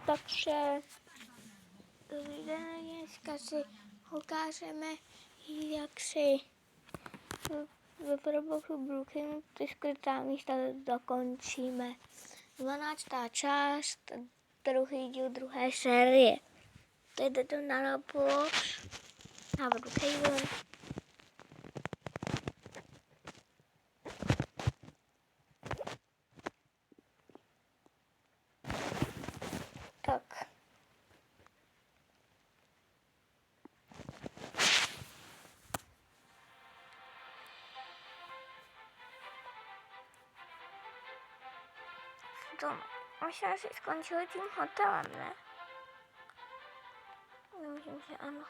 Takže dneska si ukážeme, jak si ve Proboxu Brooklyn ty skrytá místa dokončíme. 12. část, druhý díl druhé série. Teď jde na Roblox, na Brookhaven. Tak. Možná si skončili tím hotelem, ne? Myslím, že ano.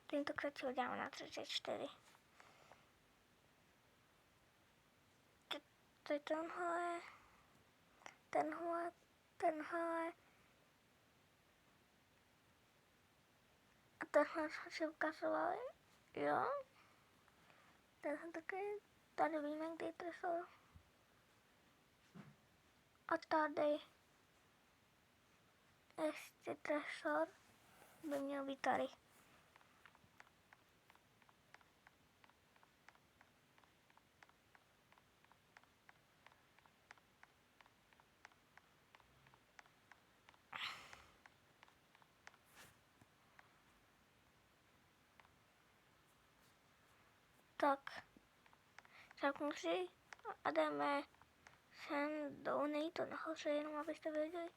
Tentokrát si ho dáme na 34. To je tenhle. A tenhle si ukazovali, jo? Tenhle taky, tady víme, kde je tresor. A tady ještě tresor by měl být tady. Tak, řeknu si a jdeme sem dolů, není to nahoře, jenom abyste věděli.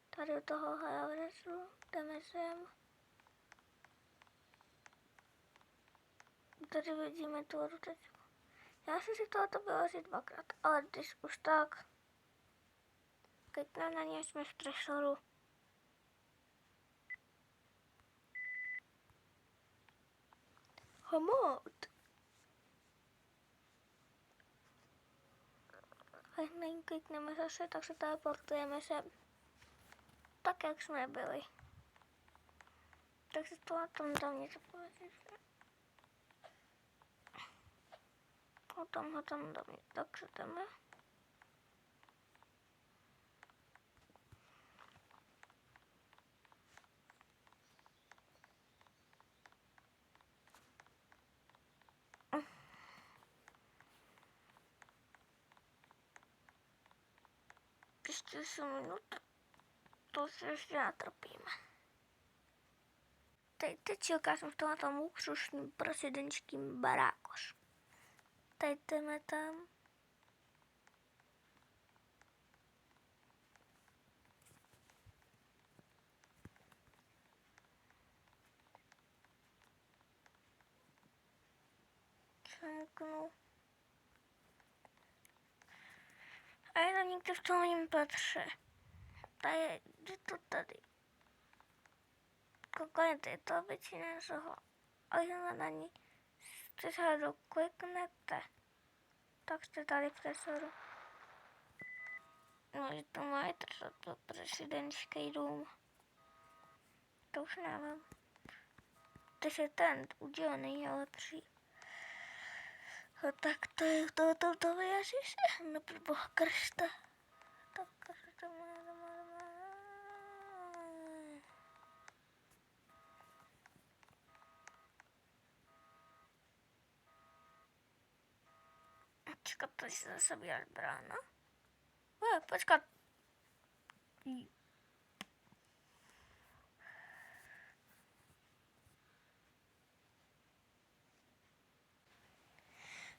Tady do toho adresu, jdeme sem. Tady vidíme tu rotečku. Já jsem si tohoto byla asi dvakrát, ale když už tak, klikneme na ně, jsme v tresoru. Homot. A nyní klikneme zase, tak se teleportujeme sem. Tak, jak jsme byli. Tak se to na tom tam něco povedeš. O tomhle tam dám, tak se jdeme. Ještě 8 minut. To se ještě natrpíme. Teď si ukážem v tomhle luxusním prezidentským barákoš. Teď jdeme tam. Čemknu. A je to někde v tom mým patře. Tady je to tady. Koukněte, je to obyčejné zoho. A jen na ní jste se dokliknete. Tak jste tady v tesoru. No, že to má to prezidentský dům. To už nevím. Teď je ten udělaný, ale při. A tak to je to vyjaříš? No pro boha Krista. Tak Krista má. Počkat, tady se zase bělá brána. Počkat.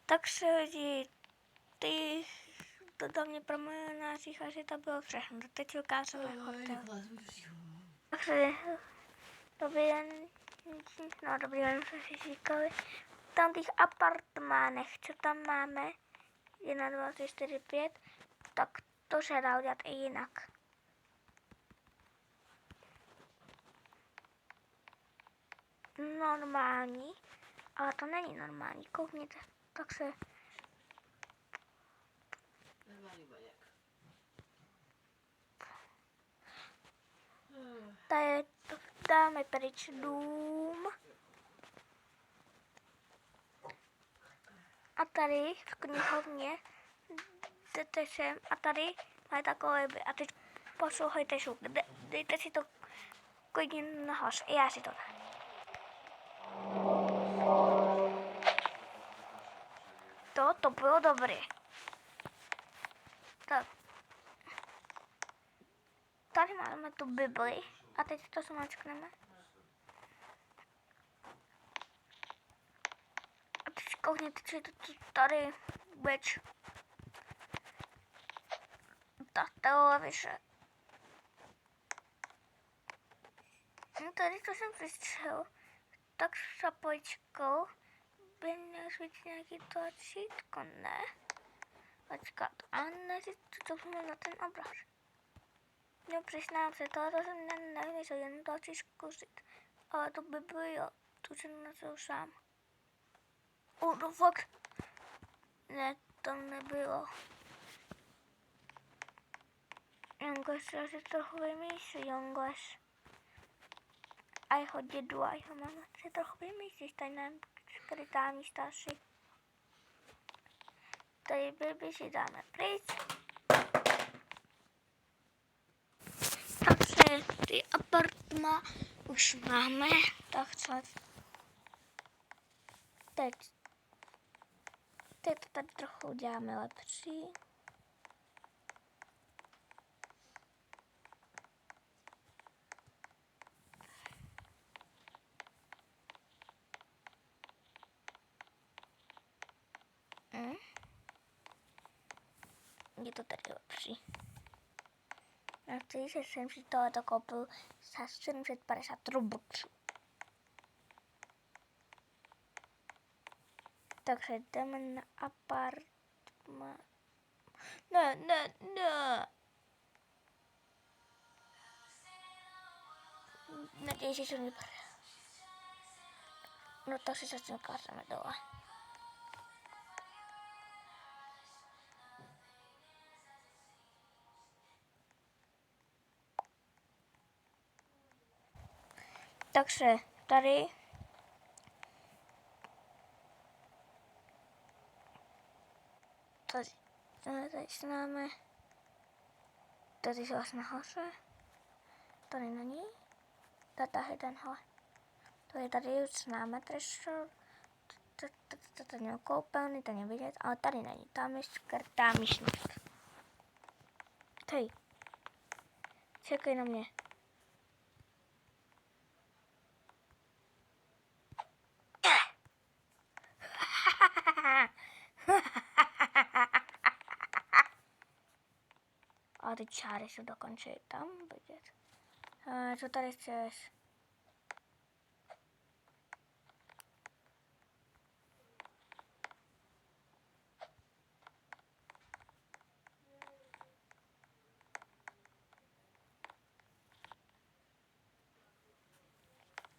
Takže lidi, ty to do mě promluvenářích, že to bylo všechno. Teď ukážeme hotel. Takže dobrý den, jsme si říkali. Tam těch apartmánech, co tam máme, 1, 2, 3, 4, 5, tak to se dá udělat i jinak. Normální, ale to není normální, koukněte, tak se... Tady dáme pryč dům A tady v knihovně jdete sem a tady máte takové a teď poslouchejte zvuk. Dejte si to klidně nahoř. Já si to dám. To bylo dobré. Tak. Tady máme tu Bibli a teď to zmačkneme. A teď koukněte, co je to tady vůbec. Ta televize. No tady to jsem přistřel. Tak se počkal. By měl svítit nějaký tlačítko, ne? Počkat, a ne, to jsme na ten obraz. No přiznám se, tohle jsem nevymyslel, jen to chci zkusit. Ale to by bylo, tu jsem našel sám. No fakt. Ne, to nebylo. Jongoš, já si trochu vymýšlím, Jongoš. A jeho dědu a jeho mama si trochu vymýšlíš, tady nám skrytá místa asi. Tady Bibi si dáme pryč. Takže ty apartma už máme, tak co? Teď to tady trochu uděláme lepší. Je to tady lepší. A teď jsem si tohleto koupil za 750 rublů. Takže jdeme na apartma. Ne. Naději, že se mi půjde. No to si zase ukážeme dole. Takže tady začínáme. Tady jsou vás nahoře. Tady není. Tady tenhle. Tady už známe trešor. Tady je koupelny, tady je vidět, ale tady není. Tam je skrytá místnost. Tady. Čekej na mě. A ty čáry jsou dokonce tam vidět. A co tady chceš?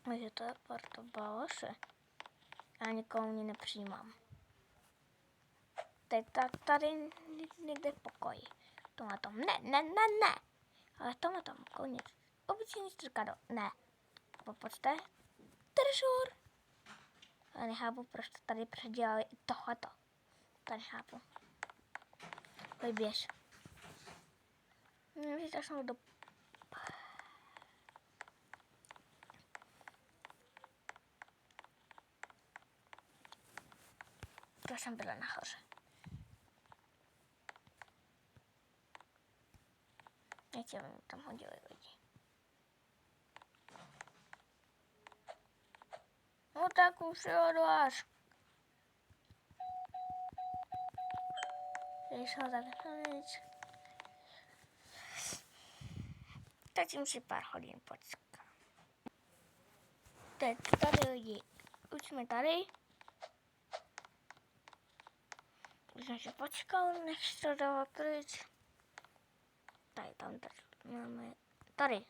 Takže to je portobalo se. Já nikomu mě nepřijímám. Teď tady někde v pokoji. Tohle tom. Ne. Ale tohle tom, konec. Obyčejný strkadlo. Ne. Popočte. Trešor. Já nechápu, proč tady předělali i tohleto. To nechápu. Vyběž. Můžeš tašnout do... To jsem byla nahoře. Nechtěl mi tam hodili lidi. No tak už je odváž. Když ho tak nic. Teď jim si pár hodin počká. Teď tady lidi. Už jsme tady. Už jsem si počkal, než to dalo pryč. Tady máme. Tady.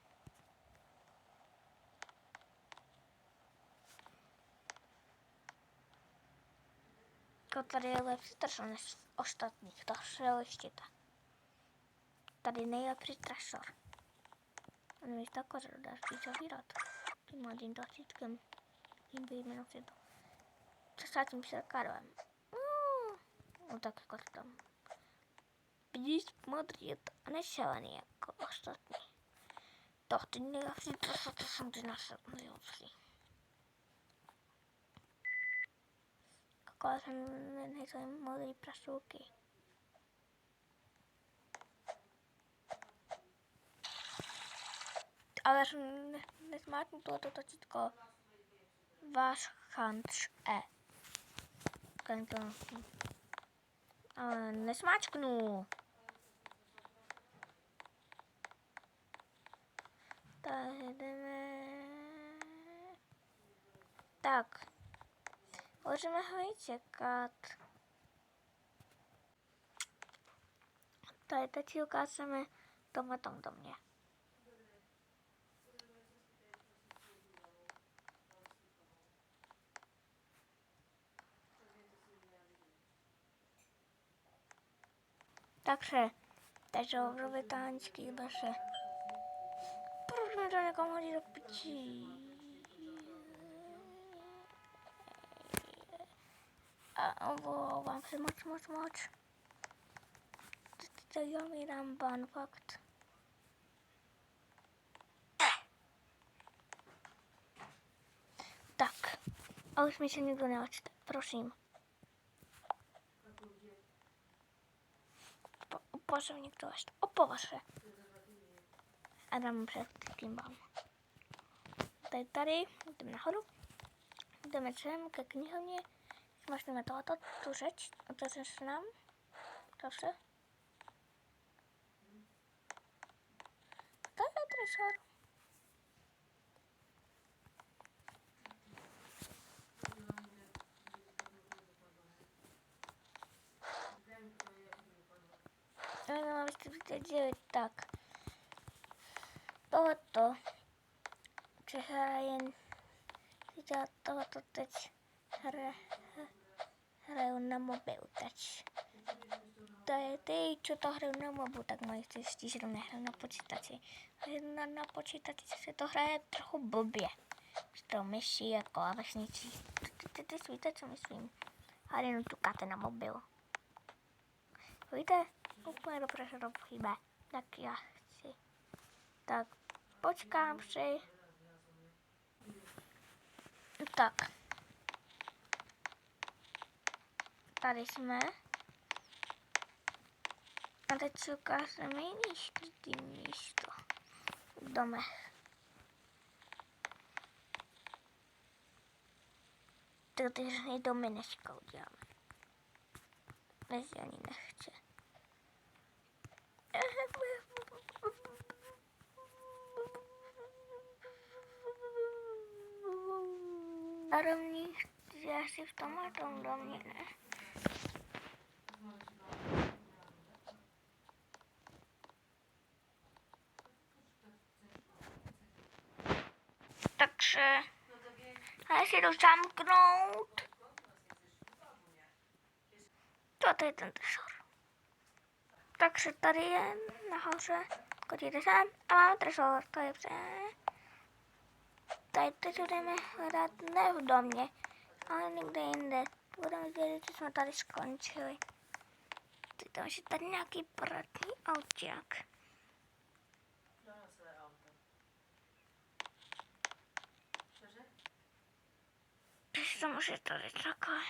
Tady je lepší trasor než ostatních, to se lištíte. Tady nejlepší trasor. A nevíš takové, že dáš více vyrat. Tím mladým tlačítkem. Tím vyjmenou si to. Přesátím se kádlem. Вот так как там. Иди смотри, она села не jako ostatní. Tohty nejlepší, to jsem ty nejlepší. Koukala jsem nejsou modrý prašulky. Ale já jsem nesmáknu tohoto tlačítko. Váš chanč E. Ale nesmáčknu. Tak jdeme. Tak. Můžeme ho i čekat. Tady teď si ukážeme tom domě. Takže obrově táničky baše. Proč mi to někomu hodí do pičí? A omlouvám se moc. Teď já mi dám ban, fakt. Tak, a už mi se nikdo neočte, prosím. Upořil někdo až opovaře. A dám před tím bám. Tady, jdeme nahoru. Jdeme sem ke knihovně. Zmažneme tohoto, tu řeč, otevřeme se nám. Zase. To je tresor. Jenom abyste viděli, tak. Tohoto. Přehrajem. Tohoto teď hraju na mobilu teď. To je ty, co to hraju na mobilu, tak mají štěstí, že to nehraju na počítači. Na počítači se to hraje trochu blbě. S tou myší jako a vesničí. Ty víte, co myslím. A jenom tukáte na mobil. Víte? Úplně dobře se to chýbe. Tak já chci. Tak, počkám si. Tak. Tady jsme. A teď si ukážeme jiný skrytý místo. V domech. Ty domy dneska uděláme. Než ani nechce. A rovněž já si v tomhle domě ne. Takže já si jdu zamknout. To je ten tresor. Takže tady je nahoře, chodíte sem a máme tresor, to je vše. Tady teď budeme hledat ne v domě, ale někde jinde. Budeme vědět, že jsme tady skončili. Teď tam je tady nějaký pratný auták. Když to může tady takhle.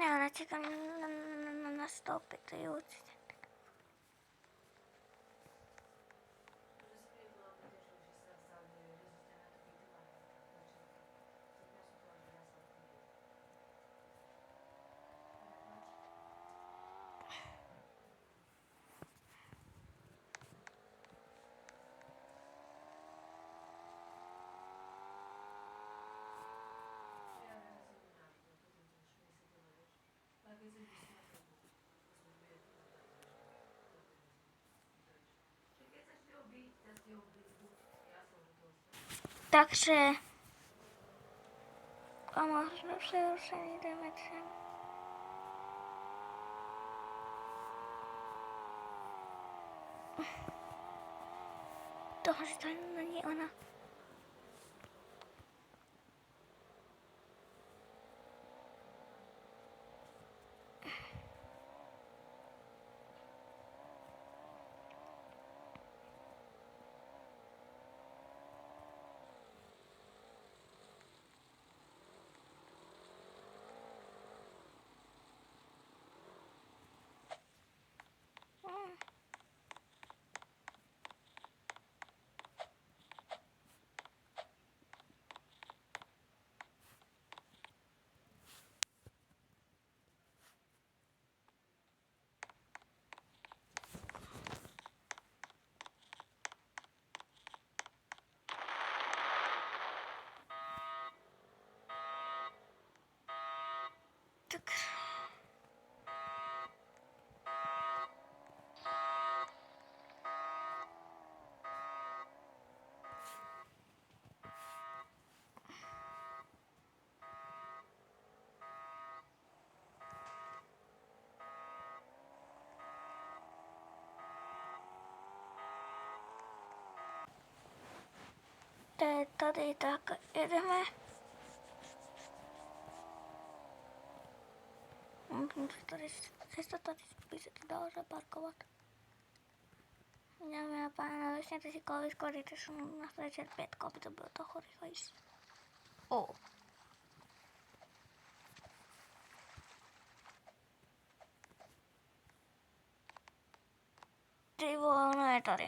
Já nečekám nastoupit, to je určitě. Także można przeruszenie diametrem. To może to no nie ona. Tak. Tady tak jedeme. Tady se tady spíš dalo zaparkovat. Dámy a pánové, vezměte si kolečko, dejte si na večer 5, aby to bylo toho rychlejší. O. Ty vole, ono je tady.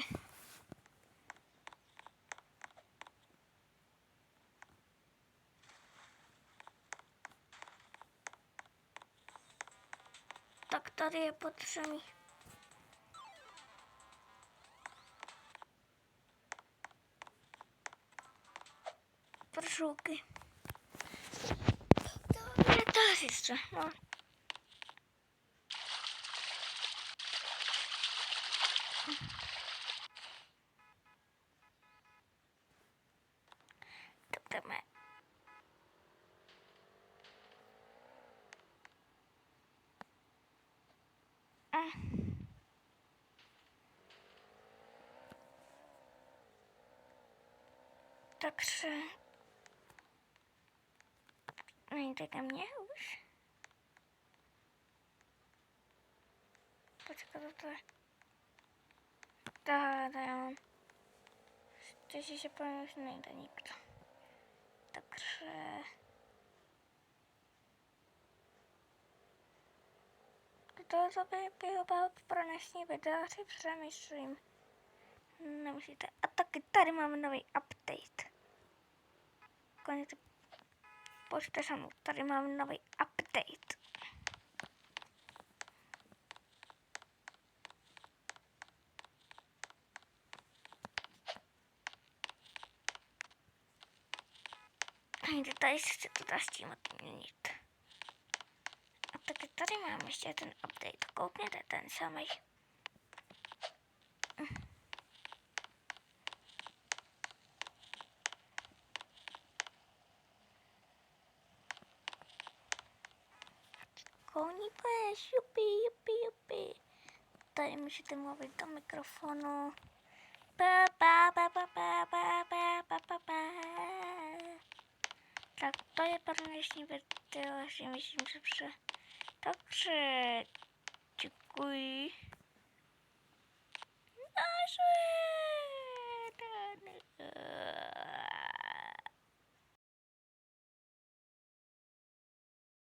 Tak tady je potřebný. Pršulky. To je to sice, no. Tak jdeme. Takže... Nejdete mě už? Počkat, to je... Tady já mám. Ještě se pojďme, už nejde nikdo. Takže... To by bylo pro dnešní video, si přemýšlím. Nemusíte. A taky tady máme nový update. Konec. Počkejte se mnou, tady máme nový update. Tady se to dá s tím odměnit. A taky tady mám ještě ten update. Koukněte ten samý. Koní pes, jupi. Tady můžete mluvit do mikrofonu. Tak to je pro dnešní video, že myslím, že vše. Takže děkuji. Naschledanen.